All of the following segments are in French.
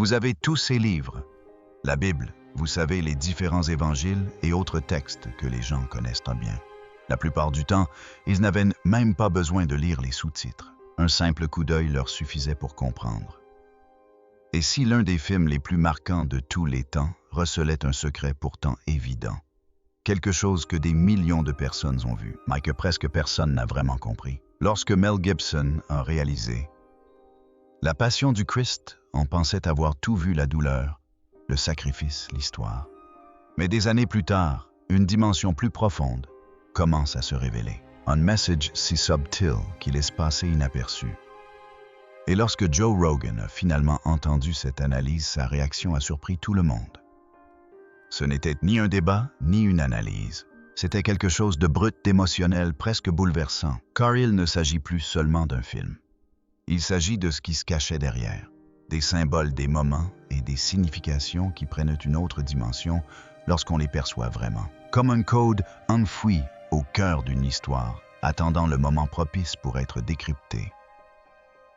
Vous avez tous ces livres. La Bible, vous savez, les différents évangiles et autres textes que les gens connaissent très bien. La plupart du temps, ils n'avaient même pas besoin de lire les sous-titres. Un simple coup d'œil leur suffisait pour comprendre. Et si l'un des films les plus marquants de tous les temps recelait un secret pourtant évident, quelque chose que des millions de personnes ont vu, mais que presque personne n'a vraiment compris. Lorsque Mel Gibson a réalisé La Passion du Christ, on pensait avoir tout vu: la douleur, le sacrifice, l'histoire. Mais des années plus tard, une dimension plus profonde commence à se révéler. Un message si subtil qu'il laisse passer inaperçu. Et lorsque Joe Rogan a finalement entendu cette analyse, sa réaction a surpris tout le monde. Ce n'était ni un débat, ni une analyse. C'était quelque chose de brut, d'émotionnel, presque bouleversant, car il ne s'agit plus seulement d'un film. Il s'agit de ce qui se cachait derrière, des symboles, des moments et des significations qui prennent une autre dimension lorsqu'on les perçoit vraiment. Comme un code enfoui au cœur d'une histoire, attendant le moment propice pour être décrypté.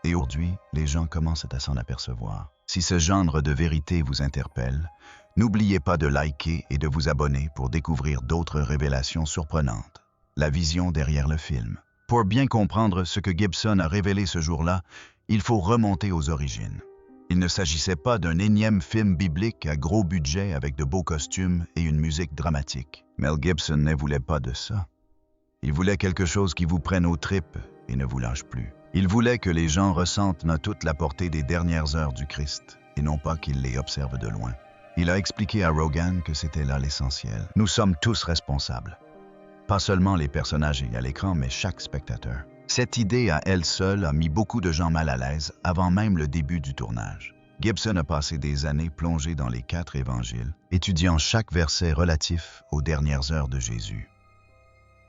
Et aujourd'hui, les gens commencent à s'en apercevoir. Si ce genre de vérité vous interpelle, n'oubliez pas de liker et de vous abonner pour découvrir d'autres révélations surprenantes. La vision derrière le film. Pour bien comprendre ce que Gibson a révélé ce jour-là, il faut remonter aux origines. Il ne s'agissait pas d'un énième film biblique à gros budget avec de beaux costumes et une musique dramatique. Mel Gibson ne voulait pas de ça. Il voulait quelque chose qui vous prenne aux tripes et ne vous lâche plus. Il voulait que les gens ressentent toute la portée des dernières heures du Christ et non pas qu'ils les observent de loin. Il a expliqué à Rogan que c'était là l'essentiel. Nous sommes tous responsables. Pas seulement les personnages à l'écran, mais chaque spectateur. Cette idée à elle seule a mis beaucoup de gens mal à l'aise avant même le début du tournage. Gibson a passé des années plongé dans les 4 évangiles, étudiant chaque verset relatif aux dernières heures de Jésus.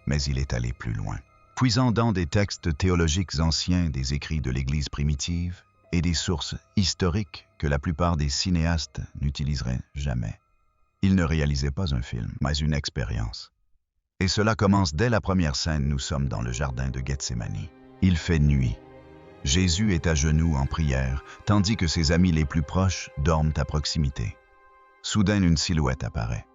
Mais il est allé plus loin. Puisant dans des textes théologiques anciens, des écrits de l'Église primitive et des sources historiques que la plupart des cinéastes n'utiliseraient jamais. Il ne réalisait pas un film, mais une expérience. Et cela commence dès la première scène. Nous sommes dans le jardin de Gethsémani. Il fait nuit. Jésus est à genoux en prière, tandis que ses amis les plus proches dorment à proximité. Soudain, une silhouette apparaît.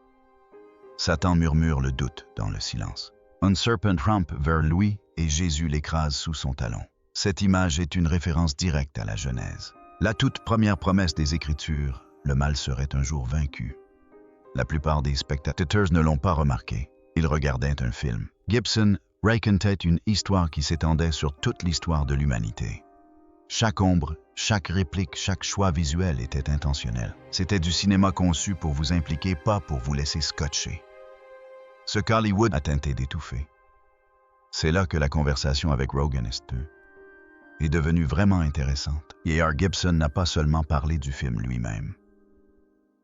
Satan murmure le doute dans le silence. Un serpent rampe vers lui et Jésus l'écrase sous son talon. Cette image est une référence directe à la Genèse. La toute première promesse des Écritures, le mal serait un jour vaincu. La plupart des spectateurs ne l'ont pas remarqué. Ils regardaient un film. Gibson racontait une histoire qui s'étendait sur toute l'histoire de l'humanité. Chaque ombre, chaque réplique, chaque choix visuel était intentionnel. C'était du cinéma conçu pour vous impliquer, pas pour vous laisser scotcher. Ce qu'Hollywood a tenté d'étouffer. C'est là que la conversation avec Rogan est devenue vraiment intéressante. Et Gibson n'a pas seulement parlé du film lui-même.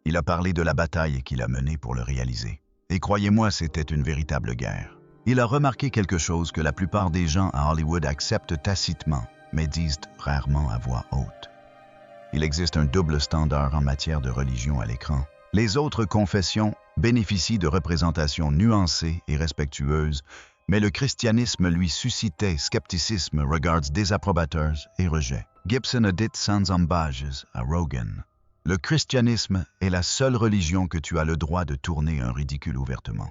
Il a parlé de la bataille qu'il a menée pour le réaliser. Et croyez-moi, c'était une véritable guerre. Il a remarqué quelque chose que la plupart des gens à Hollywood acceptent tacitement, mais disent rarement à voix haute. Il existe un double standard en matière de religion à l'écran. Les autres confessions bénéficient de représentations nuancées et respectueuses, mais le christianisme lui suscitait scepticisme, regards désapprobateurs et rejet. Gibson a dit sans embâches à Rogan: le christianisme est la seule religion que tu as le droit de tourner un ridicule ouvertement.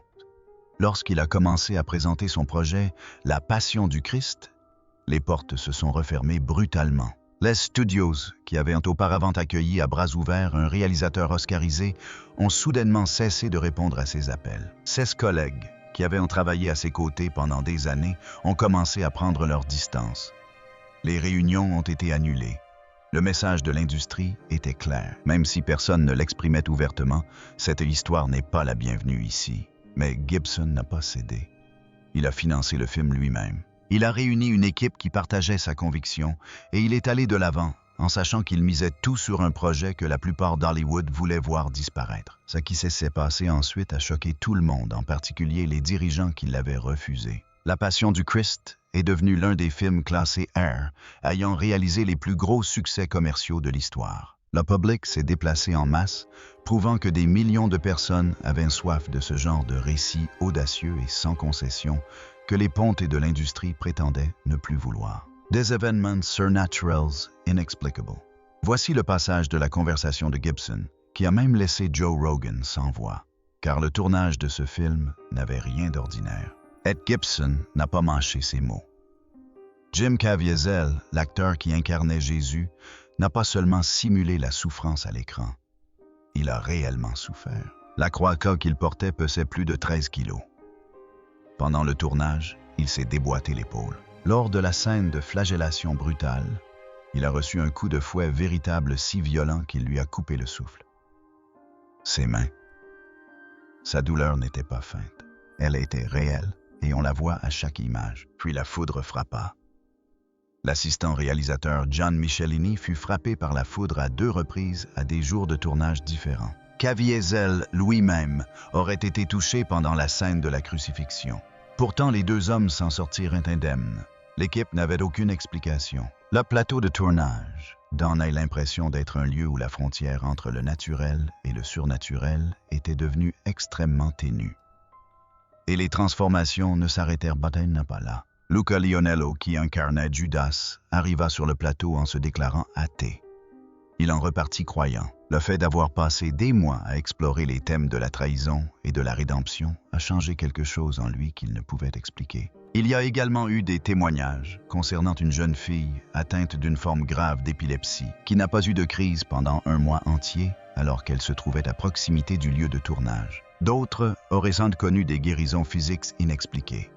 Lorsqu'il a commencé à présenter son projet, La Passion du Christ, les portes se sont refermées brutalement. Les studios, qui avaient auparavant accueilli à bras ouverts un réalisateur oscarisé, ont soudainement cessé de répondre à ses appels. 16 collègues, qui avaient travaillé à ses côtés pendant des années, ont commencé à prendre leur distance. Les réunions ont été annulées. Le message de l'industrie était clair. Même si personne ne l'exprimait ouvertement, cette histoire n'est pas la bienvenue ici. Mais Gibson n'a pas cédé. Il a financé le film lui-même. Il a réuni une équipe qui partageait sa conviction et il est allé de l'avant en sachant qu'il misait tout sur un projet que la plupart d'Hollywood voulait voir disparaître. Ce qui s'est passé ensuite a choqué tout le monde, en particulier les dirigeants qui l'avaient refusé. La Passion du Christ est devenu l'un des films classés R, ayant réalisé les plus gros succès commerciaux de l'histoire. Le public s'est déplacé en masse, prouvant que des millions de personnes avaient soif de ce genre de récit audacieux et sans concession que les pontes de l'industrie prétendaient ne plus vouloir. Des événements surnaturels inexplicables. Voici le passage de la conversation de Gibson, qui a même laissé Joe Rogan sans voix, car le tournage de ce film n'avait rien d'ordinaire. Ed Gibson n'a pas mâché ses mots. Jim Caviezel, l'acteur qui incarnait Jésus, n'a pas seulement simulé la souffrance à l'écran. Il a réellement souffert. La croix qu'il portait pesait plus de 13 kilos. Pendant le tournage, il s'est déboîté l'épaule. Lors de la scène de flagellation brutale, il a reçu un coup de fouet véritable si violent qu'il lui a coupé le souffle. Ses mains. Sa douleur n'était pas feinte. Elle était réelle et on la voit à chaque image. Puis la foudre frappa. L'assistant réalisateur John Michelini fut frappé par la foudre à 2 reprises à des jours de tournage différents. Caviezel lui-même aurait été touché pendant la scène de la crucifixion. Pourtant, les 2 hommes s'en sortirent indemnes. L'équipe n'avait aucune explication. Le plateau de tournage donnait l'impression d'être un lieu où la frontière entre le naturel et le surnaturel était devenue extrêmement ténue. Et les transformations ne s'arrêtèrent pas là. Luca Lionello, qui incarnait Judas, arriva sur le plateau en se déclarant athée. Il en repartit croyant. Le fait d'avoir passé des mois à explorer les thèmes de la trahison et de la rédemption a changé quelque chose en lui qu'il ne pouvait expliquer. Il y a également eu des témoignages concernant une jeune fille atteinte d'une forme grave d'épilepsie qui n'a pas eu de crise pendant 1 mois entier alors qu'elle se trouvait à proximité du lieu de tournage. D'autres auraient sans doute connu des guérisons physiques inexpliquées.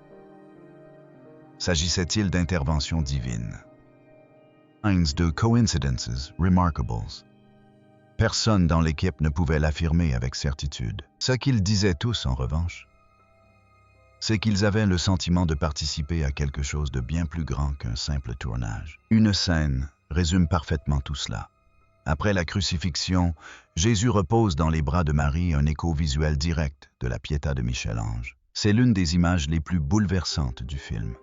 S'agissait-il d'interventions divines? De coincidences remarkables. Personne dans l'équipe ne pouvait l'affirmer avec certitude. Ce qu'ils disaient tous, en revanche, c'est qu'ils avaient le sentiment de participer à quelque chose de bien plus grand qu'un simple tournage. Une scène résume parfaitement tout cela. Après la crucifixion, Jésus repose dans les bras de Marie, un écho visuel direct de la Pietà de Michel-Ange. C'est l'une des images les plus bouleversantes du film.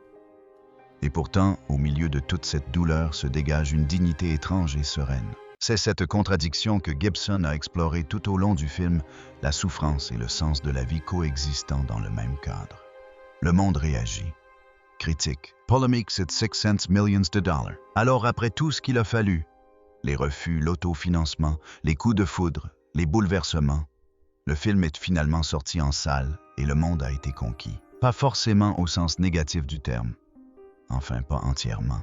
Et pourtant, au milieu de toute cette douleur se dégage une dignité étrange et sereine. C'est cette contradiction que Gibson a explorée tout au long du film, la souffrance et le sens de la vie coexistant dans le même cadre. Le monde réagit. Critique. Paul makes it 6 cents millions de dollars. Alors après tout ce qu'il a fallu, les refus, l'autofinancement, les coups de foudre, les bouleversements, le film est finalement sorti en salle et le monde a été conquis. Pas forcément au sens négatif du terme. Enfin, pas entièrement.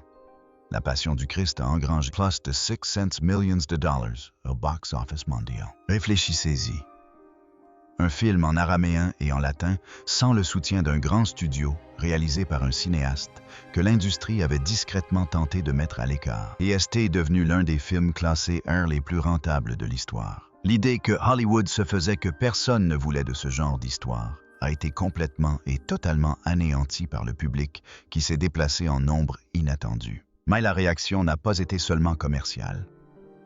La Passion du Christ a engrangé plus de 6 cents millions de dollars au box-office mondial. Réfléchissez-y. Un film en araméen et en latin, sans le soutien d'un grand studio, réalisé par un cinéaste, que l'industrie avait discrètement tenté de mettre à l'écart. Et est devenu l'un des films classés R les plus rentables de l'histoire. L'idée que Hollywood se faisait que personne ne voulait de ce genre d'histoire a été complètement et totalement anéantie par le public qui s'est déplacé en nombre inattendu. Mais la réaction n'a pas été seulement commerciale.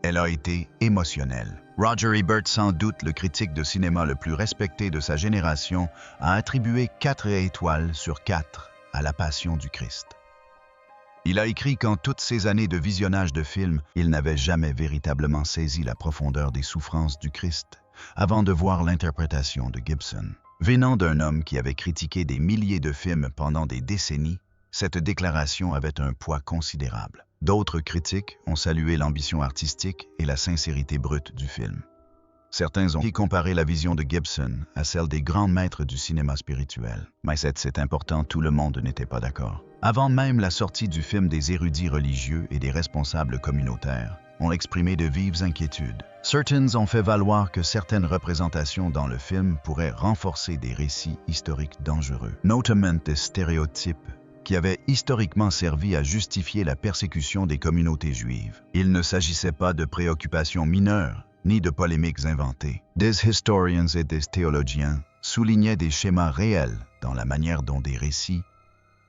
Elle a été émotionnelle. Roger Ebert, sans doute le critique de cinéma le plus respecté de sa génération, a attribué 4 étoiles sur 4 à La Passion du Christ. Il a écrit qu'en toutes ces années de visionnage de films, il n'avait jamais véritablement saisi la profondeur des souffrances du Christ avant de voir l'interprétation de Gibson. Venant d'un homme qui avait critiqué des milliers de films pendant des décennies, cette déclaration avait un poids considérable. D'autres critiques ont salué l'ambition artistique et la sincérité brute du film. Certains ont comparé la vision de Gibson à celle des grands maîtres du cinéma spirituel. Mais c'est important, tout le monde n'était pas d'accord. Avant même la sortie du film, des érudits religieux et des responsables communautaires ont exprimé de vives inquiétudes. Certains ont fait valoir que certaines représentations dans le film pourraient renforcer des récits historiques dangereux, notamment des stéréotypes qui avaient historiquement servi à justifier la persécution des communautés juives. Il ne s'agissait pas de préoccupations mineures, ni de polémiques inventées. Des historiens et des théologiens soulignaient des schémas réels dans la manière dont des récits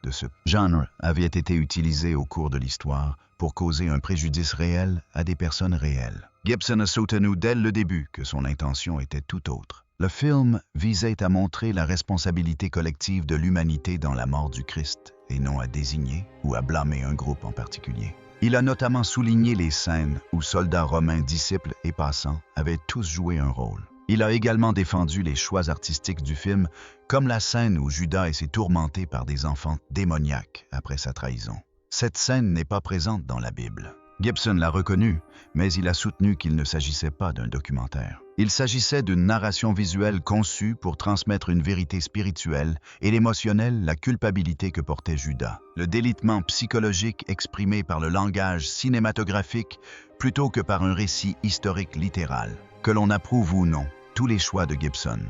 de ce genre avaient été utilisés au cours de l'histoire pour causer un préjudice réel à des personnes réelles. Gibson a soutenu dès le début que son intention était tout autre. Le film visait à montrer la responsabilité collective de l'humanité dans la mort du Christ, et non à désigner ou à blâmer un groupe en particulier. Il a notamment souligné les scènes où soldats romains, disciples et passants avaient tous joué un rôle. Il a également défendu les choix artistiques du film, comme la scène où Judas est tourmenté par des enfants démoniaques après sa trahison. Cette scène n'est pas présente dans la Bible. Gibson l'a reconnu, mais il a soutenu qu'il ne s'agissait pas d'un documentaire. Il s'agissait d'une narration visuelle conçue pour transmettre une vérité spirituelle et l'émotionnel, la culpabilité que portait Judas. Le délitement psychologique exprimé par le langage cinématographique plutôt que par un récit historique littéral. Que l'on approuve ou non tous les choix de Gibson.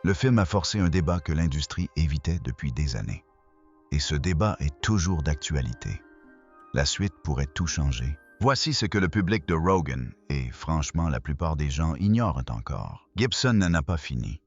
Le film a forcé un débat que l'industrie évitait depuis des années. Et ce débat est toujours d'actualité. La suite pourrait tout changer. Voici ce que le public de Rogan, et franchement la plupart des gens, ignorent encore. Gibson n'en a pas fini.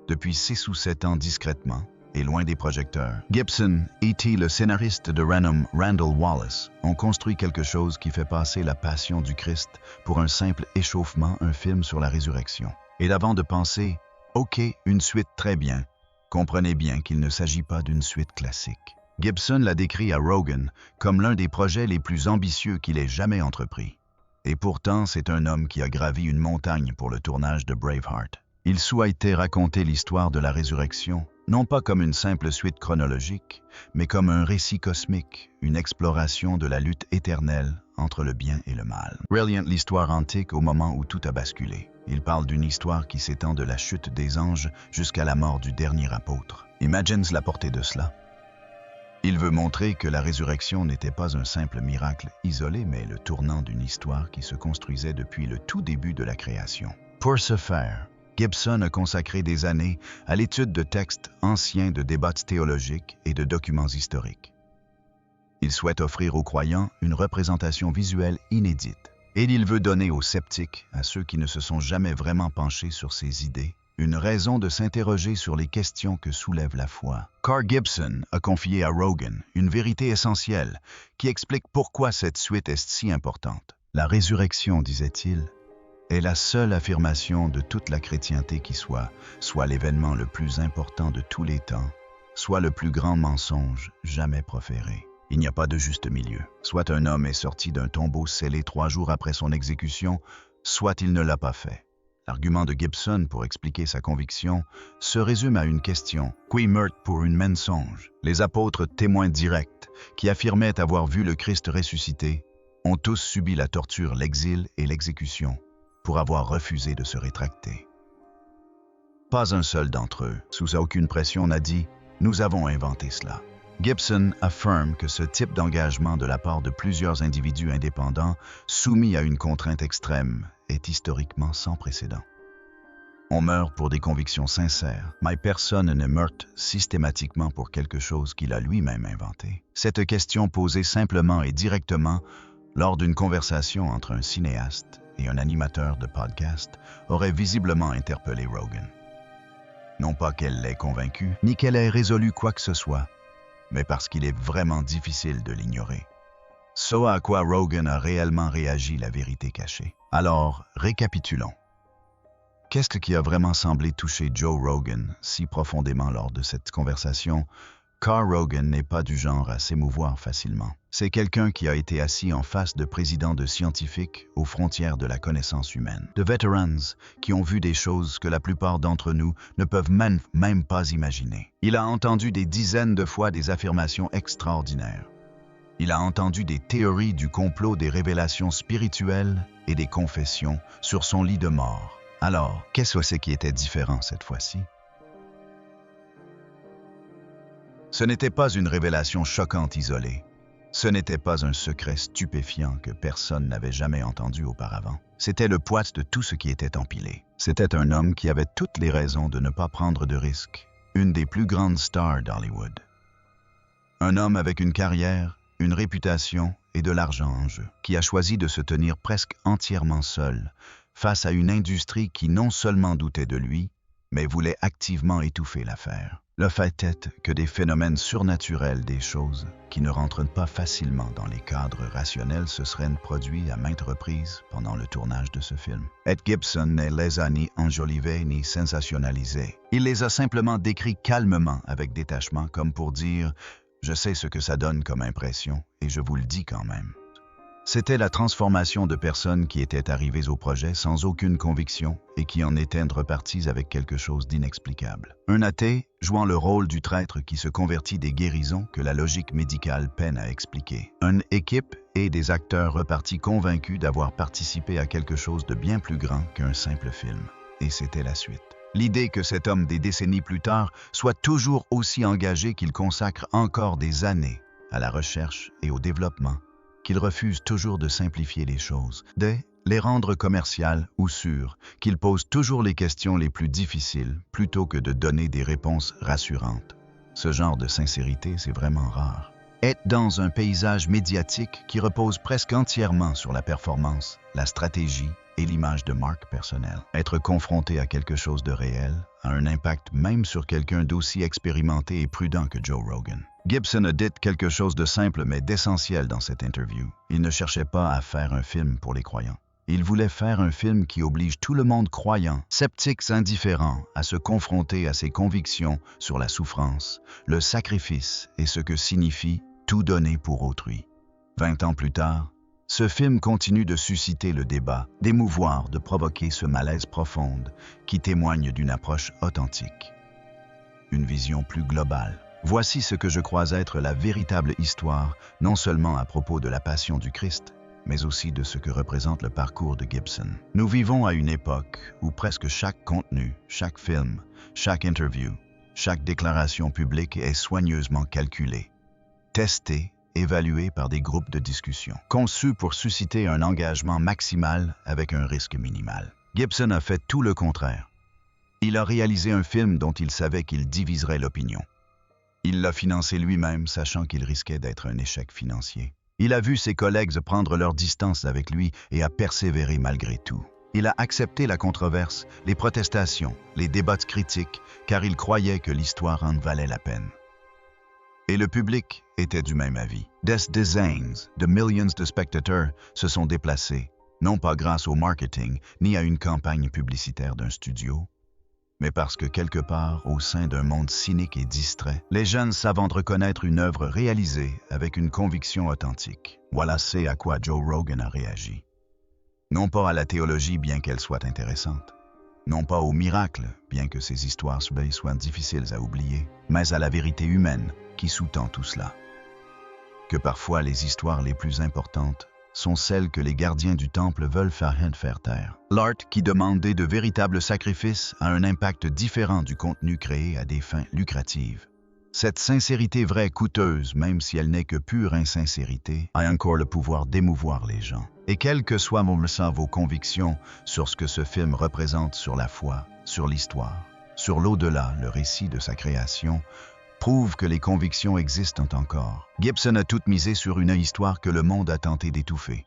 Depuis 6 ou 7 ans discrètement, et loin des projecteurs, Gibson, E.T., le scénariste de renom Randall Wallace, ont construit quelque chose qui fait passer la passion du Christ pour un simple échauffement, un film sur la résurrection. Et d'avant de penser « OK, une suite très bien », comprenez bien qu'il ne s'agit pas d'une suite classique. Gibson l'a décrit à Rogan comme l'un des projets les plus ambitieux qu'il ait jamais entrepris. Et pourtant, c'est un homme qui a gravi une montagne pour le tournage de Braveheart. Il souhaitait raconter l'histoire de la résurrection, non pas comme une simple suite chronologique, mais comme un récit cosmique, une exploration de la lutte éternelle entre le bien et le mal. Brilliant, l'histoire antique au moment où tout a basculé. Il parle d'une histoire qui s'étend de la chute des anges jusqu'à la mort du dernier apôtre. Imagine la portée de cela. Il veut montrer que la résurrection n'était pas un simple miracle isolé, mais le tournant d'une histoire qui se construisait depuis le tout début de la création. Pour ce faire, Gibson a consacré des années à l'étude de textes anciens, de débats théologiques et de documents historiques. Il souhaite offrir aux croyants une représentation visuelle inédite. Et il veut donner aux sceptiques, à ceux qui ne se sont jamais vraiment penchés sur ces idées, une raison de s'interroger sur les questions que soulève la foi. Car Gibson a confié à Rogan une vérité essentielle qui explique pourquoi cette suite est si importante. La résurrection, disait-il, est la seule affirmation de toute la chrétienté qui soit l'événement le plus important de tous les temps, soit le plus grand mensonge jamais proféré. Il n'y a pas de juste milieu. Soit un homme est sorti d'un tombeau scellé 3 jours après son exécution, soit il ne l'a pas fait. L'argument de Gibson pour expliquer sa conviction se résume à une question. Qui meurt pour une mensonge? Les apôtres témoins directs, qui affirmaient avoir vu le Christ ressuscité, ont tous subi la torture, l'exil et l'exécution pour avoir refusé de se rétracter. Pas un seul d'entre eux, sous aucune pression, n'a dit « Nous avons inventé cela ». Gibson affirme que ce type d'engagement de la part de plusieurs individus indépendants, soumis à une contrainte extrême, est historiquement sans précédent. On meurt pour des convictions sincères, mais personne ne meurt systématiquement pour quelque chose qu'il a lui-même inventé. Cette question posée simplement et directement lors d'une conversation entre un cinéaste et un animateur de podcast aurait visiblement interpellé Rogan. Non pas qu'elle l'ait convaincu, ni qu'elle ait résolu quoi que ce soit, mais parce qu'il est vraiment difficile de l'ignorer. Ce à quoi Rogan a réellement réagi, la vérité cachée. Alors, récapitulons. Qu'est-ce qui a vraiment semblé toucher Joe Rogan si profondément lors de cette conversation? Car Rogan n'est pas du genre à s'émouvoir facilement. C'est quelqu'un qui a été assis en face de présidents de scientifiques aux frontières de la connaissance humaine, de veterans qui ont vu des choses que la plupart d'entre nous ne peuvent même pas imaginer. Il a entendu des dizaines de fois des affirmations extraordinaires. Il a entendu des théories du complot, des révélations spirituelles et des confessions sur son lit de mort. Alors, qu'est-ce qui était différent cette fois-ci? Ce n'était pas une révélation choquante isolée. Ce n'était pas un secret stupéfiant que personne n'avait jamais entendu auparavant. C'était le poids de tout ce qui était empilé. C'était un homme qui avait toutes les raisons de ne pas prendre de risques, une des plus grandes stars d'Hollywood. Un homme avec une carrière, une réputation et de l'argent en jeu, qui a choisi de se tenir presque entièrement seul face à une industrie qui non seulement doutait de lui, mais voulait activement étouffer l'affaire. Le fait est que des phénomènes surnaturels, des choses qui ne rentrent pas facilement dans les cadres rationnels, se seraient produits à maintes reprises pendant le tournage de ce film. Ed Gibson ne les a ni enjolivés ni sensationnalisés. Il les a simplement décrits calmement, avec détachement, comme pour dire « Je sais ce que ça donne comme impression, et je vous le dis quand même ». C'était la transformation de personnes qui étaient arrivées au projet sans aucune conviction et qui en étaient reparties avec quelque chose d'inexplicable. Un athée jouant le rôle du traître qui se convertit des guérisons que la logique médicale peine à expliquer. Une équipe et des acteurs repartis convaincus d'avoir participé à quelque chose de bien plus grand qu'un simple film. Et c'était la suite. L'idée que cet homme des décennies plus tard soit toujours aussi engagé qu'il consacre encore des années à la recherche et au développement, qu'il refuse toujours de simplifier les choses, de les rendre commerciales ou sûres, qu'il pose toujours les questions les plus difficiles plutôt que de donner des réponses rassurantes. Ce genre de sincérité, c'est vraiment rare. Être dans un paysage médiatique qui repose presque entièrement sur la performance, la stratégie et l'image de marque personnelle. Être confronté à quelque chose de réel a un impact même sur quelqu'un d'aussi expérimenté et prudent que Joe Rogan. Gibson a dit quelque chose de simple mais d'essentiel dans cette interview. Il ne cherchait pas à faire un film pour les croyants. Il voulait faire un film qui oblige tout le monde croyant, sceptiques indifférents, à se confronter à ses convictions sur la souffrance, le sacrifice et ce que signifie tout donner pour autrui. 20 ans plus tard, ce film continue de susciter le débat, d'émouvoir, de provoquer ce malaise profond qui témoigne d'une approche authentique. Une vision plus globale. Voici ce que je crois être la véritable histoire, non seulement à propos de la passion du Christ, mais aussi de ce que représente le parcours de Gibson. Nous vivons à une époque où presque chaque contenu, chaque film, chaque interview, chaque déclaration publique est soigneusement calculée, testée, évaluée par des groupes de discussion, conçus pour susciter un engagement maximal avec un risque minimal. Gibson a fait tout le contraire. Il a réalisé un film dont il savait qu'il diviserait l'opinion. Il l'a financé lui-même, sachant qu'il risquait d'être un échec financier. Il a vu ses collègues prendre leur distance avec lui et a persévéré malgré tout. Il a accepté la controverse, les protestations, les débats critiques, car il croyait que l'histoire en valait la peine. Et le public était du même avis. Des dizaines de millions de spectateurs se sont déplacés, non pas grâce au marketing ni à une campagne publicitaire d'un studio, mais parce que quelque part, au sein d'un monde cynique et distrait, les jeunes savent reconnaître une œuvre réalisée avec une conviction authentique. Voilà c'est à quoi Joe Rogan a réagi. Non pas à la théologie, bien qu'elle soit intéressante. Non pas au miracle, bien que ces histoires soient difficiles à oublier, mais à la vérité humaine qui sous-tend tout cela. Que parfois les histoires les plus importantes sont celles que les gardiens du temple veulent faire taire. L'art qui demandait de véritables sacrifices a un impact différent du contenu créé à des fins lucratives. Cette sincérité vraie coûteuse, même si elle n'est que pure insincérité, a encore le pouvoir d'émouvoir les gens. Et quelles que soient vos convictions sur ce que ce film représente sur la foi, sur l'histoire, sur l'au-delà, le récit de sa création, prouve que les convictions existent encore. Gibson a tout misé sur une histoire que le monde a tenté d'étouffer.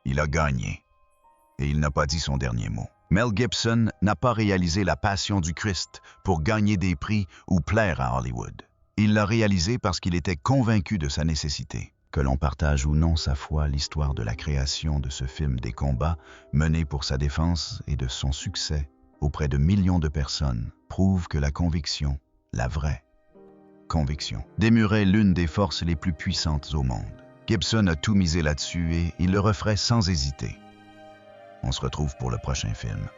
Il a gagné. Et il n'a pas dit son dernier mot. Mel Gibson n'a pas réalisé la passion du Christ pour gagner des prix ou plaire à Hollywood. Il l'a réalisé parce qu'il était convaincu de sa nécessité. Que l'on partage ou non sa foi, l'histoire de la création de ce film des combats menés pour sa défense et de son succès auprès de millions de personnes prouve que la conviction, la vraie conviction, démurait l'une des forces les plus puissantes au monde. Gibson a tout misé là-dessus et il le referait sans hésiter. On se retrouve pour le prochain film.